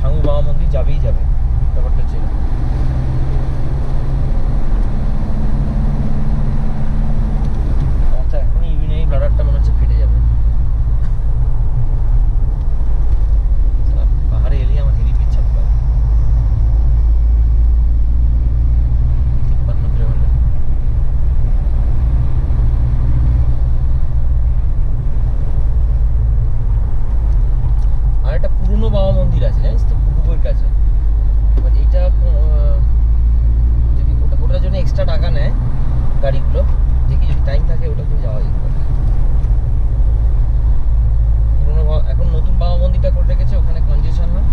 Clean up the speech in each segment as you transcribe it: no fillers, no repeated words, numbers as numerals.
ছাঙ্গু বাবা মন্দির যাবেই যাবে, ব্যাপারটা হচ্ছে এরকম। আমার তো এখনই ইভিন এই ব্লাডারটা মনে হচ্ছে ফেটে যাবে। পাহাড়ে এলেই আমার হেভি পেচ্ছাপ পায়। 53 কিলোমিটার। আর একটা পুরনো বাবা মন্দির আছে জানিস তো, পুকুরের কাছে। এবার এইটা যদি ওটার জন্য এক্সট্রা টাকা নেয় গাড়িগুলো, দেখি যদি টাইম থাকে ওটা তো যাওয়া যেতে পারে। পুরনো এখন নতুন বাবা মন্দিরটা করে রেখেছে, ওখানে কনজেশন হয়,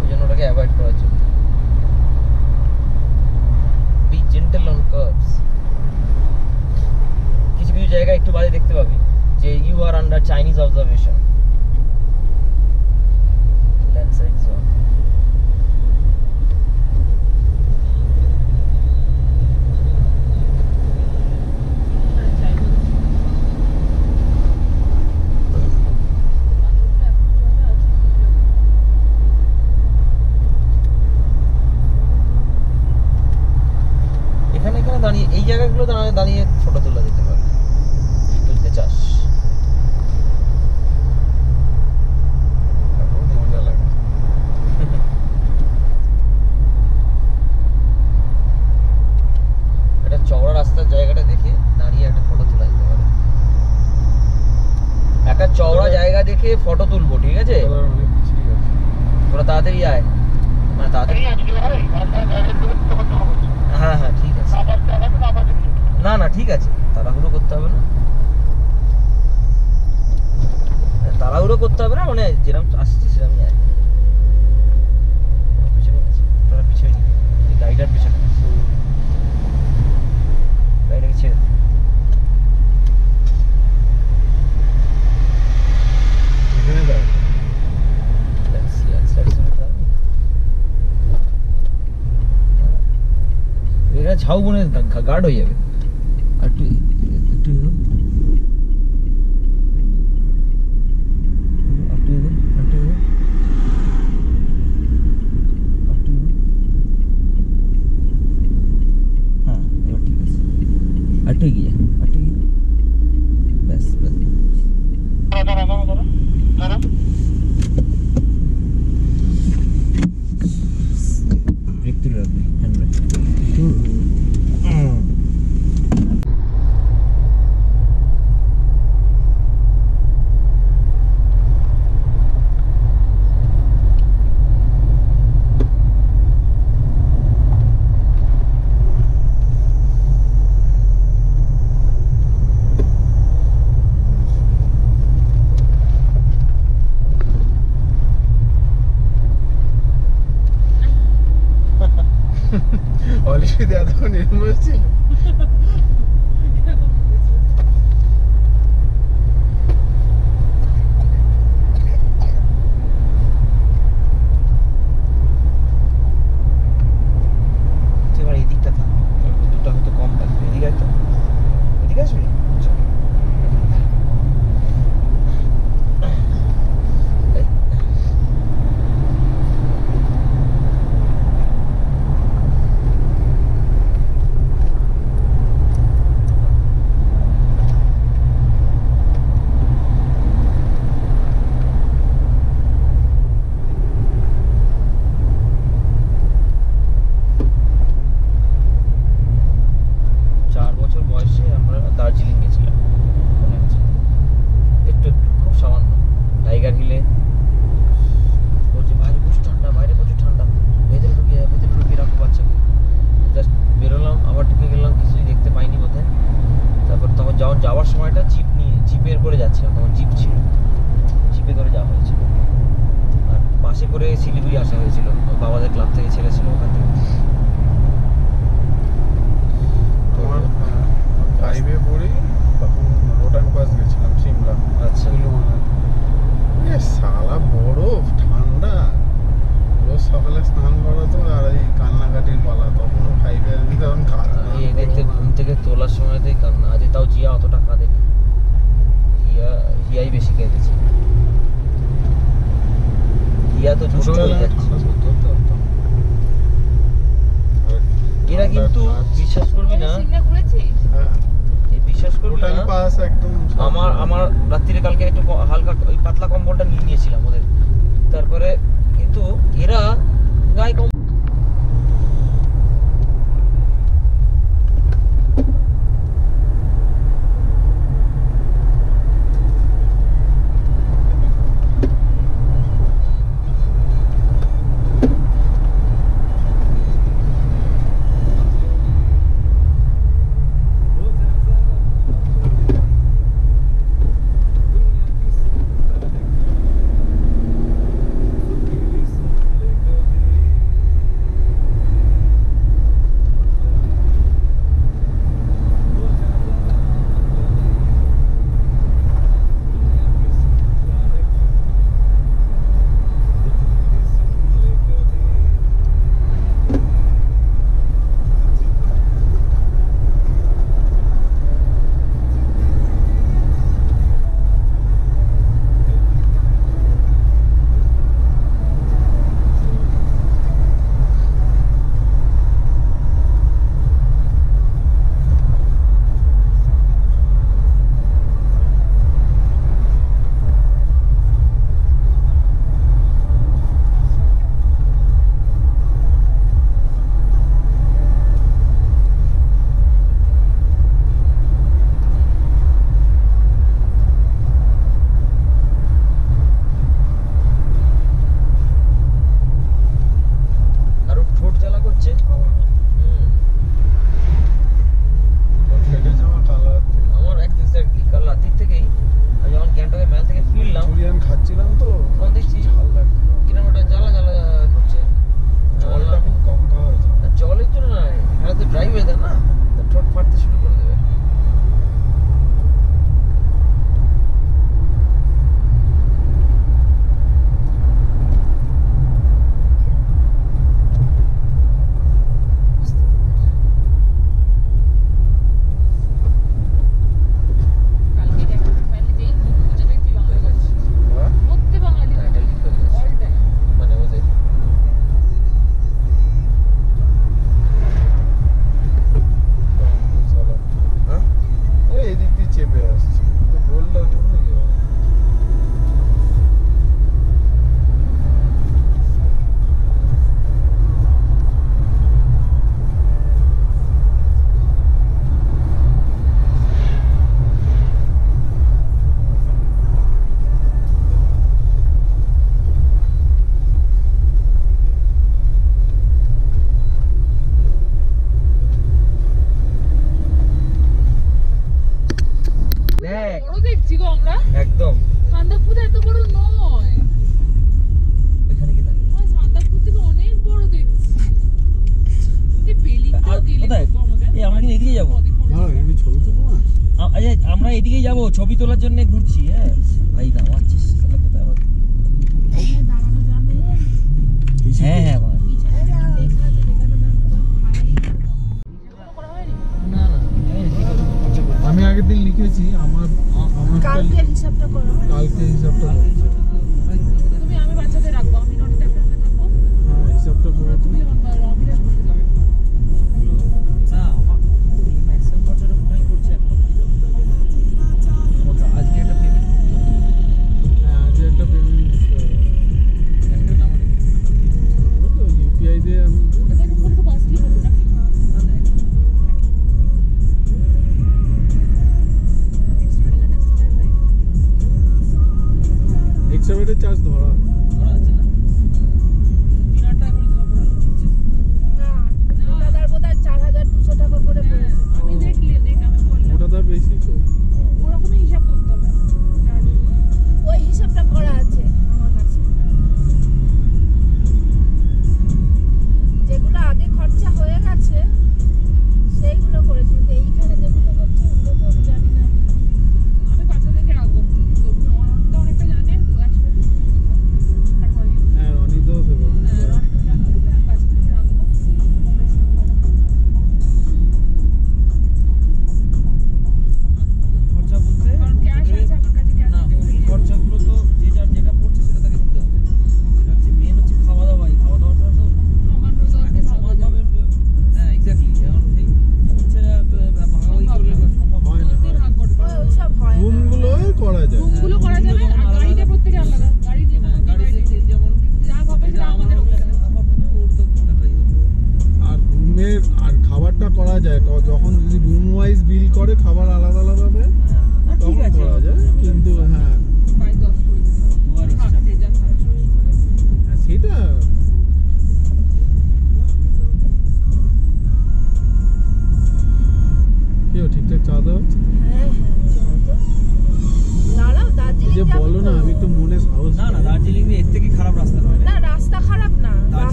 ওই জন্য ওটাকে অ্যাভয়েড করার জন্য। Be gentle on curves. কিছু কিছু জায়গায় একটু বাজে দেখতে পাবি যে you are under Chinese observation, landslide zone. এখানে দাঁড়িয়ে এই জায়গাগুলো দাঁড়িয়ে ফটো তোলা যেতে পারে, তুলতে চাস। মজা লাগে। একটা চওড়া রাস্তার জায়গাটা দেখে দাঁড়িয়ে একটা ফটো তোলা যেতে পারে। একটা চওড়া জায়গা দেখে ফটো তুলবো, ঠিক আছে? ঠিক আছে, তোরা তাড়াতাড়ি আয়, মানে তাড়াতাড়ি। হ্যাঁ হ্যাঁ ঠিক আছে, না না ঠিক আছে, তাড়াহুড়ো করতে হবে না, তাড়াহুড়ো করতে হবে না, মানে যেরকম আসছে সেরকমই আয়। পিছনে আছে, তোরা পিছনে এই গাড়িটার পিছনে, গাড়িটাকে ছেড়ে দে। এখানে দাও। এরা ঝাউবনে গার্ড হয়ে যাবে। আর একটু একটু হ্যাঁ এবার ঠিক আছে, একটু এগিয়ে একটু এগিয়ে, ব্যাস ব্যাস। ব্রেক তুলে রাখবি, হ্যান্ড ব্রেক। অলরেডি এতক্ষণ নির্মল ছিল। এবার এই দিকটা থাক, দুটো হয়তো কম লাগবে, এদিকে একটা এদিকে আসবি। দার্জিলিং গেছিলাম, মনে আছে? একটু খুব সামান্য টাইগার হিলে বলছে বাইরে প্রচুর ঠান্ডা, বাইরে প্রচুর ঠান্ডা, ভেতরে ঢুকিয়ে রাখো বাচ্চাকে। জাস্ট বেরোলাম, আবার ঢুকে গেলাম, কিছুই দেখতে পাইনি বোধহয়। তারপর তখন যাওয়ার সময়টা জিপের করে যাচ্ছিলাম, তখন জিপ ছিল, জিপে করে যাওয়া হয়েছিল। আর বাসে করে শিলিগুড়ি আসা হয়েছিল, বাবাদের ক্লাব থেকে ছেড়েছিল ওখান থেকে। ফাইভে পড়ি তখন রোটাং পাস গেছিলাম সিমলা। আচ্ছা, সালা বরফ ঠান্ডা, রোজ সকালে স্নান করাতো আর এই কান্নাকাটির পালা। তখনও ফাইভে আমি তখন এদেরকে ঘুম থেকে তোলার সময়তেই কান্না। আজ তাও জিয়া অতটা কাঁদেনি, হিয়াই বেশি কেঁদেছে। এত ছোট হয়ে ছোটবেলায় যাচ্ছে। ঠান্ডা সহ্য করতে পারতাম। আর এরা কিন্তু ঠান্ডার কাজ- বিশ্বাস করবি না, সিমলা ঘুরেছিস? হ্যাঁ, এই বিশ্বাস করবি টোটাল না, পাস একদম সব। আমার রাত্রিরে কালকে একটু হালকা ওই পাতলা কম্বলটা নিয়ে নিয়েছিলাম ওদের, তারপরে কিন্তু এরা গায়ে কম কারোর ঠোঁট জ্বালা করছে। ফেটে যাওয়া কালো হাত থেকে। আমার এক্স্যাক্টলি কাল রাত্রির থেকেই আমি যখন গ্যাংটকে ম্যাল থেকে ফিরলাম চুরিয়ান খাচ্ছিলাম তো তখন দেখছি ঝাল লাগছিল। কিরম একটা জ্বালা জ্বালা করছে। জলটা খুব কম খাওয়া হয়েছে। আর জলের জন্য না, এটা তো ড্রাই ওয়েদার না, তো ঠোঁট ফাটতে শুরু করে দেবে। কালকে দেখা ফ্যামিলি যেই খুঁজে দেখছি বাংলা করছে হ্যাঁ? প্রত্যেক বাঙালি না, এটা লিক হয়ে গেছে। All time. মানে ওদের চলো। হ্যাঁ এই এদিক দিয়ে চেপে আসছে। তো গোলটা জন্য কি হবে? দেখ বড় দেখছি গো আমরা, একদম সান্দাকফু এত বড় নয়। ওইখানে কি লাগে সান্দাকফু থেকে অনেক বড় দেখছি। এই বেলিংটাও আর দিলে কোথায়? গো আমাদের। এই আমরা কি এদিকে যাবো? দাঁড়াও, আমি ছবি তুলবো না? আমরা এদিকেই যাবো, ছবি তোলার জন্য ঘুরছি। হ্যাঁ ভাই নামাচ্ছিস তাহলে কোথায় আবার? হ্যাঁ, দাঁড়ানো যাবে। হ্যাঁ হ্যাঁ ভাই। পিছনে লেখা আছে, লেখাটা দাও। করা হয়নি? না না আমি আগের দিন লিখেছি আমার কালকের হিসাবটা করো। কালকে হিসাবটা করো। তুমি আমি বাচ্চাদের রাখবো, আমি নটিতে আপনাকে থাকবো। হ্যাঁ, হিসাবটা করো তো। তুমি অভিলাষ করতে যাবে। না আমার এই ম্যাক্সিমাম খরচাটা কোথায় করছে এখন? আজকে একটা পেমেন্ট করতে হবে। হ্যাঁ, আজকে একটা পেমেন্ট দিতে হবে। একটা নাম্বার ওই তো ইউপিআই দিয়ে আমি ওটা থেকে একটু কস্টলি হবে নাকি? না না এক্সট্রা চার্জ ধরা। ধরা আছে না? 3,000 টাকা করে দেওয়া পড়ে যাচ্ছে। না, ওটাদার বোধহয় 4,200 টাকা করে হ্যাঁ, পড়েছে। আমি দেখলি আমি বললাম ওটা তার বেশি তো। ওরকমই হিসাব করতে হবে। ওই হিসাবটা করা আছে আমার কাছে। যেগুলো আগে খরচা হয়ে গেছে সেইগুলো করেছি, কিন্তু এইখানে যেগুলো হচ্ছে ওগুলো তো আমি জানি না। আমি বাচ্চাদেরকে রাখবো। তো অনেকটা জানে, একসাথে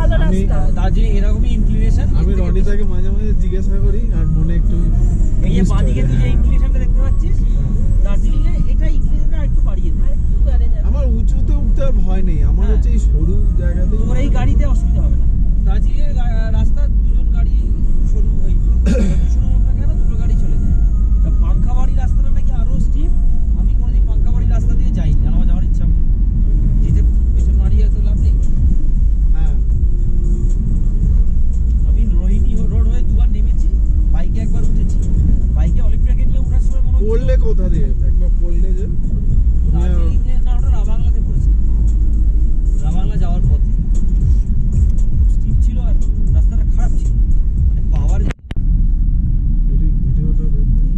ভালো আমি- রাস্তা। দার্জিলিং এরকমই ইনক্লিনেশন। আমি রনিতাকে মাঝে মাঝে জিজ্ঞাসা করি আর মনে একটু এই যে twist বাঁদিকে হয়। তুই যে ইনক্লিনেশনটা দেখতে পাচ্ছিস, দার্জিলিং এ এটা ইনক্লিনেশনটা একটু বাড়িয়ে দেয়। আরেকটু বাড়ে যাবে। আমার উঁচুতে উঠতে আর ভয় নেই, আমার হ্যাঁ। হচ্ছে এই সরু জায়গাতে তোমার এই গাড়িতে অসুবিধা হবে না। দার্জিলিং এর রাস্তা দুজন গাড়ি সরু, এই সরু হোক না কেন দুটো গাড়ি চলে যায়। তা পাঙ্খাবাড়ি রাস্তাটা নাকি আরো স্টিপ। আমি কোনোদিন পাঙ্খাবাড়ি রাস্তা দিয়ে যাইনি, আর আমার যাওয়ার ইচ্ছা নেই। যেতে পেছন মারিয়ে তো লাভ নেই। হ্যাঁ আমি রোহিণী রোড হয়ে দুবার নেমেছি, বাইকে একবার উঠেছি। বাইকে অলিম্পিয়াকে নিয়ে ওঠার সময় মনে পড়লে কোথা দিয়ে একবার পড়লে যে দার্জিলিং না, ওটা রাবাংলাতে পড়েছি। রাবাংলা যাওয়ার পথে স্টিপ ছিল আর রাস্তাটা খারাপ ছিল, মানে পাওয়ার। ভিডিওটা বের করো।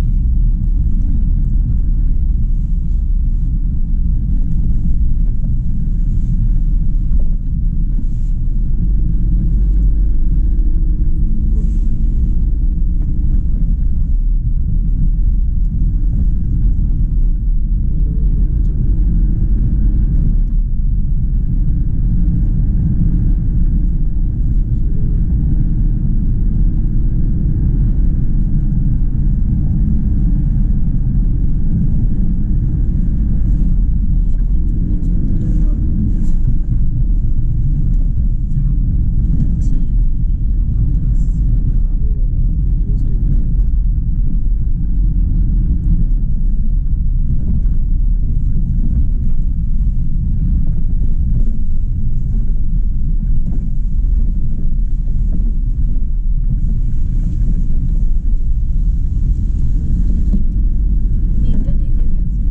মেঘটা ঢেকে গেছে।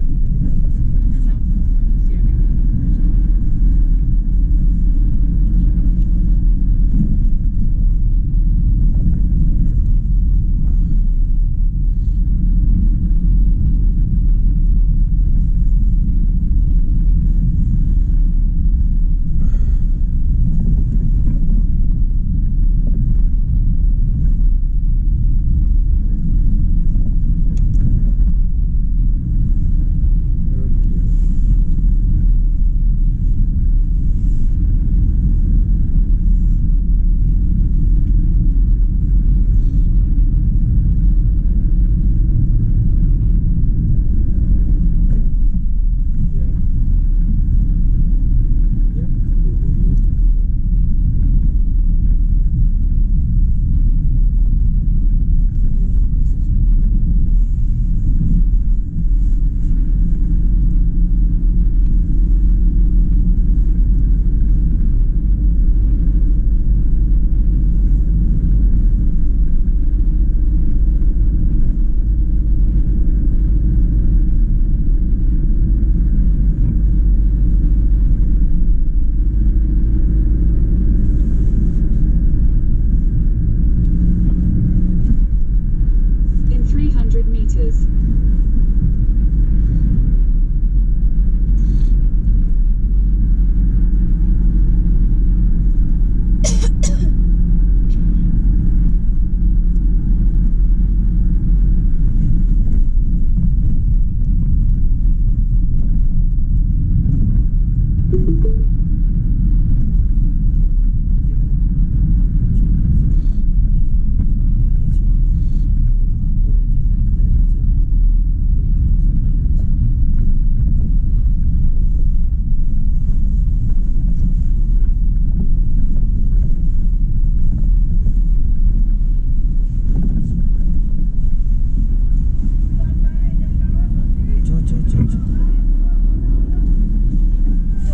In 300 meters,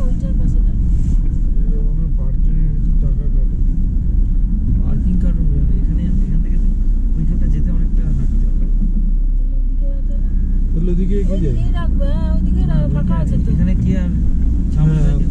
ওইটার পাশে দাঁড়িয়ে। পার্কিং এ কিছু টাকা কাটে। পার্কিং কারণ এখানে এখান থেকে তো ওইখানটা যেতে অনেকটা হাঁটতে হবে। তাহলে ওইদিকে রাখো না? তাহলে ওদিকে কি যায়? ওইদিকেই রাখবে, হ্যাঁ, ওইদিকে ফাঁকা আছে তো। এখানে কি আর সামনে হ্যাঁ। থেকে